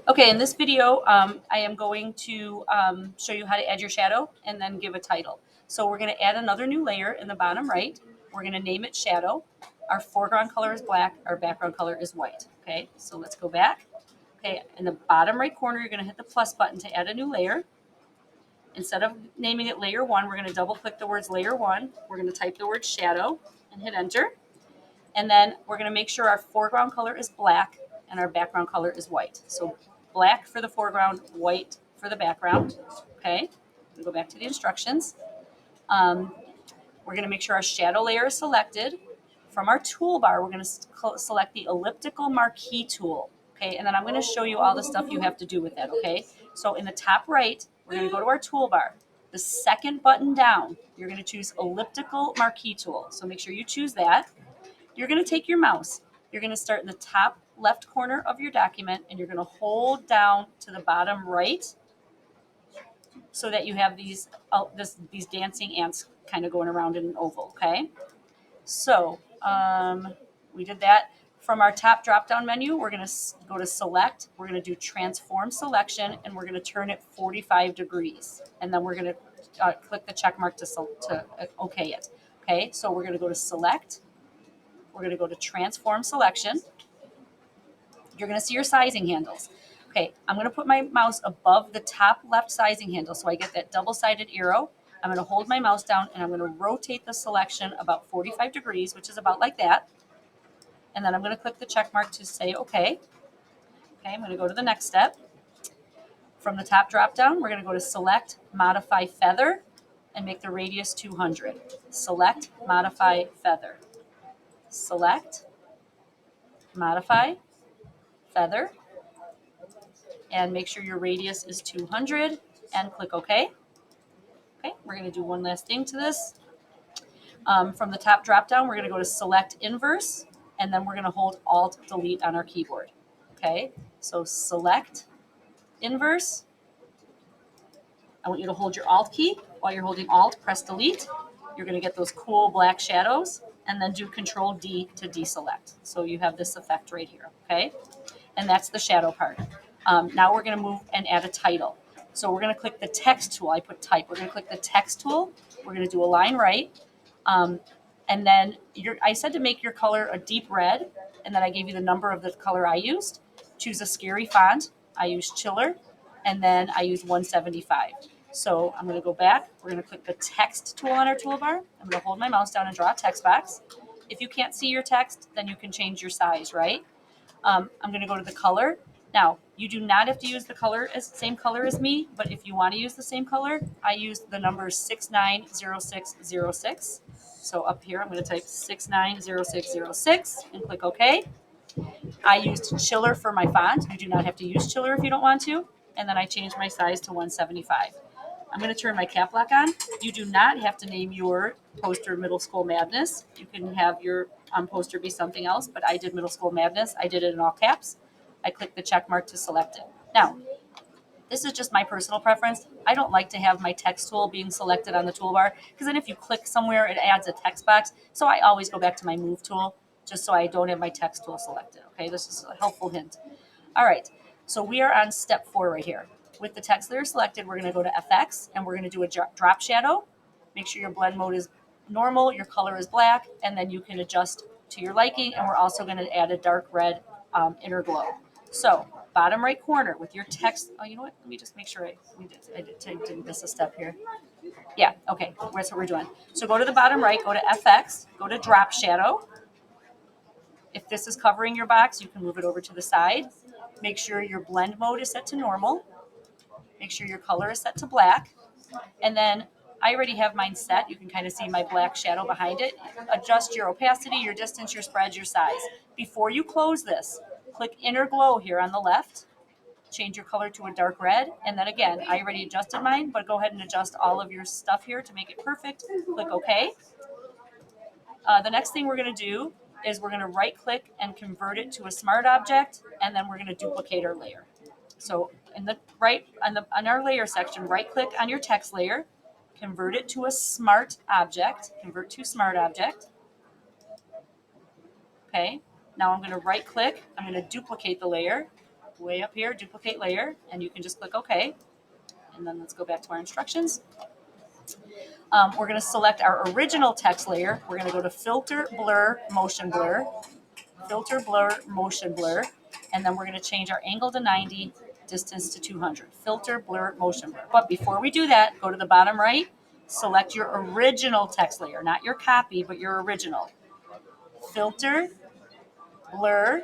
Okay, in this video, I am going to show you how to add your shadow and then give a title. So we're going to add another new layer in the bottom right. We're going to name it shadow. Our foreground color is black. Our background color is white. Okay, so let's go back. Okay, in the bottom right corner, you're going to hit the plus button to add a new layer. Instead of naming it layer 1, we're going to double click the words layer 1. We're going to type the word shadow and hit enter. And then we're going to make sure our foreground color is black and our background color is white. So black for the foreground, white for the background. Okay, we go back to the instructions. We're going to make sure our shadow layer is selected. From our toolbar, we're going to select the elliptical marquee tool. Okay, and then I'm going to show you all the stuff you have to do with that. Okay, so in the top right, we're going to go to our toolbar. The second button down, you're going to choose elliptical marquee tool. So make sure you choose that. You're going to take your mouse. You're going to start in the top left corner of your document, and you're going to hold down to the bottom right so that you have these dancing ants kind of going around in an oval, okay? So we did that. From our top drop-down menu, we're going to go to Select. We're going to do Transform Selection, and we're going to turn it 45 degrees. And then we're going to click the check mark to OK it. Okay, so we're going to go to Select. We're going to go to Transform Selection. You're going to see your sizing handles. Okay, I'm going to put my mouse above the top left sizing handle so I get that double-sided arrow. I'm going to hold my mouse down and I'm going to rotate the selection about 45 degrees, which is about like that. And then I'm going to click the check mark to say OK. Okay, I'm going to go to the next step. From the top drop down, we're going to go to Select, Modify Feather, and make the radius 200. Select, Modify Feather. Select, Modify, Feather, and make sure your radius is 200 and click OK. Okay, we're going to do one last thing to this. From the top drop down, we're going to go to Select Inverse, and then we're going to hold Alt Delete on our keyboard. Okay, so Select Inverse. I want you to hold your Alt key. While you're holding Alt, press Delete. You're going to get those cool black shadows, and then do Control D to deselect. So you have this effect right here. Okay, and that's the shadow part. Now we're going to move and add a title. So we're going to click the text tool. I put type. We're going to click the text tool. We're going to do Align Right. And then I said to make your color a deep red, and then I gave you the number of the color I used. Choose a scary font. I used Chiller, and then I used 175. So I'm going to go back. We're going to click the text tool on our toolbar. I'm going to hold my mouse down and draw a text box. If you can't see your text, then you can change your size, right? I'm going to go to the color. Now, you do not have to use the same color as me, but if you want to use the same color, I used the number 690606. So up here, I'm going to type 690606 and click OK. I used Chiller for my font. You do not have to use Chiller if you don't want to. And then I changed my size to 175. I'm going to turn my cap lock on. You do not have to name your poster Middle School Madness. You can have your poster be something else, but I did Middle School Madness. I did it in all caps. I clicked the check mark to select it. Now, this is just my personal preference. I don't like to have my text tool being selected on the toolbar because then if you click somewhere, it adds a text box. So I always go back to my Move tool just so I don't have my text tool selected. Okay, this is a helpful hint. All right, so we are on step 4 right here. With the text layer selected, we're going to go to FX and we're going to do a drop shadow. Make sure your blend mode is normal, your color is black, and then you can adjust to your liking. And we're also going to add a dark red inner glow. So bottom right corner with your text. Oh, you know what? Let me just make sure I didn't miss a step here. Yeah, okay, that's what we're doing. So go to the bottom right, go to FX, go to drop shadow. If this is covering your box, you can move it over to the side. Make sure your blend mode is set to normal. Make sure your color is set to black. And then I already have mine set. You can kind of see my black shadow behind it. Adjust your opacity, your distance, your spread, your size. Before you close this, click Inner Glow here on the left. Change your color to a dark red. And then again, I already adjusted mine, but go ahead and adjust all of your stuff here to make it perfect. Click OK. The next thing we're going to do is we're going to right click and convert it to a smart object, and then we're going to duplicate our layer. So in the on our layer section, right click on your text layer, convert it to a smart object, convert to smart object. Okay, now I'm going to right click, I'm going to duplicate the layer, way up here, duplicate layer, and you can just click OK. And then let's go back to our instructions. We're going to select our original text layer. We're going to go to Filter, Blur, Motion Blur, Filter, Blur, Motion Blur, and then we're going to change our angle to 90, distance to 200. Filter, Blur, Motion Blur. But before we do that, go to the bottom right, select your original text layer, not your copy, but your original. Filter, Blur,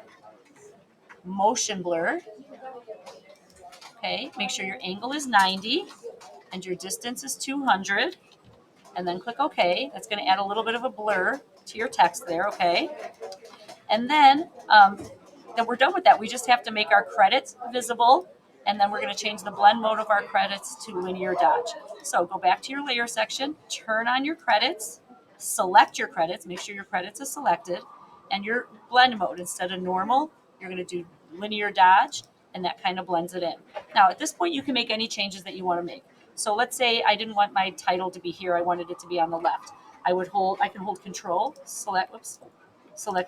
Motion Blur. Okay, make sure your angle is 90 and your distance is 200, and then click OK. That's going to add a little bit of a blur to your text there, okay? And then we're done with that. We just have to make our credits visible, and then we're going to change the blend mode of our credits to linear dodge. So go back to your layer section, turn on your credits, select your credits, make sure your credits is selected, and your blend mode, instead of normal, you're going to do linear dodge, and that kind of blends it in. Now, at this point, you can make any changes that you want to make. So let's say I didn't want my title to be here. I wanted it to be on the left. I can hold Control, select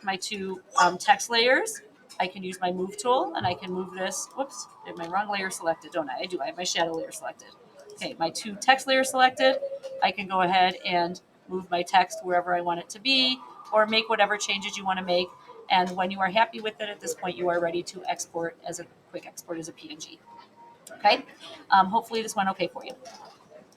my two text layers. I can use my move tool, and I can move this. Whoops, I have my wrong layer selected, don't I? I do. I have my shadow layer selected. Okay, my two text layers selected. I can go ahead and move my text wherever I want it to be, or make whatever changes you want to make. And when you are happy with it at this point, you are ready to export as a quick export as a PNG. Okay, hopefully this went okay for you.